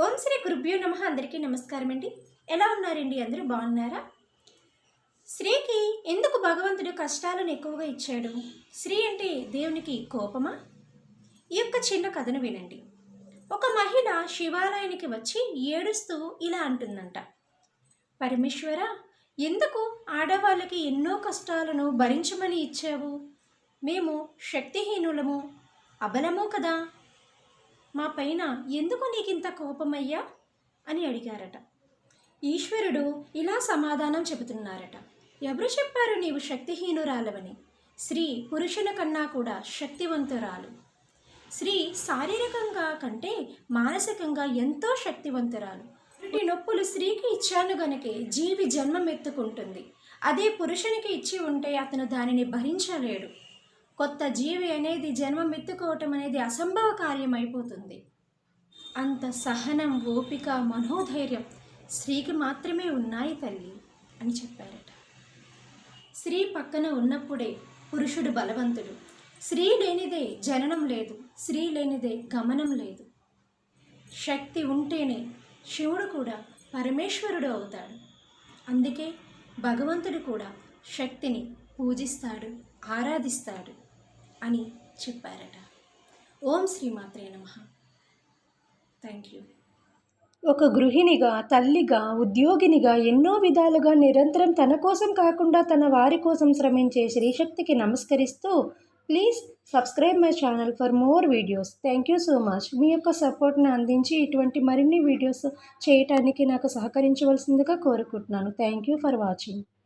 ఓం శ్రీ గురుభ్యో నమః. అందరికీ నమస్కారం అండి. ఎలా ఉన్నారండి? అందరూ బాగున్నారా? స్త్రీకి ఎందుకు భగవంతుడు కష్టాలను ఎక్కువగా ఇచ్చాడు? స్త్రీ అంటే దేవునికి కోపమా? ఈ యొక్క చిన్న కథను వినండి. ఒక మహిళ శివాలయానికి వచ్చి ఏడుస్తూ ఇలా అంటుందంట, పరమేశ్వర, ఎందుకు ఆడవాళ్ళకి ఎన్నో కష్టాలను భరించమని ఇచ్చావు? మేము శక్తిహీనులము, అబలము కదా. మా పైన ఎందుకు నీకింత కోపమయ్యా అని అడిగారట. ఈశ్వరుడు ఇలా సమాధానం చెబుతున్నారట, ఎవరు చెప్పారు నీవు శక్తిహీనురాలవని? స్త్రీ పురుషుల కన్నా కూడా శక్తివంతురాలు. స్త్రీ శారీరకంగా కంటే మానసికంగా ఎంతో శక్తివంతురాలు. ఈ నొప్పులు స్త్రీకి ఇచ్చాను గనకే జీవి జన్మమెత్తుకుంటుంది. అదే పురుషునికి ఇచ్చి ఉంటే అతను దానిని భరించలేడు. కొత్త జీవి అనేది జన్మమెత్తుకోవటం అనేది అసంభవ కార్యం అయిపోతుంది. అంత సహనం, ఓపిక, మనోధైర్యం స్త్రీకి మాత్రమే ఉన్నాయి తల్లి అని చెప్పారట. స్త్రీ పక్కన ఉన్నప్పుడే పురుషుడు బలవంతుడు. స్త్రీ లేనిదే జననం లేదు, స్త్రీ లేనిదే గమనం లేదు. శక్తి ఉంటేనే శివుడు కూడా పరమేశ్వరుడు అవుతాడు. అందుకే భగవంతుడు కూడా శక్తిని పూజిస్తాడు, ఆరాధిస్తాడు అని చెప్పారట. ఓం శ్రీమాత్రే నమః. Thank you. ఒక గృహిణిగా, తల్లిగా, ఉద్యోగినిగా ఎన్నో విధాలుగా నిరంతరం తన కోసం కాకుండా తన వారి కోసం శ్రమించే శ్రీశక్తికి నమస్కరిస్తూ, please subscribe my channel for more videos. Thank you so much. మీ యొక్క సపోర్ట్ని అందించి ఇటువంటి మరిన్ని వీడియోస్ చేయటానికి నాకు సహకరించవలసిందిగా కోరుకుంటున్నాను. Thank you for watching.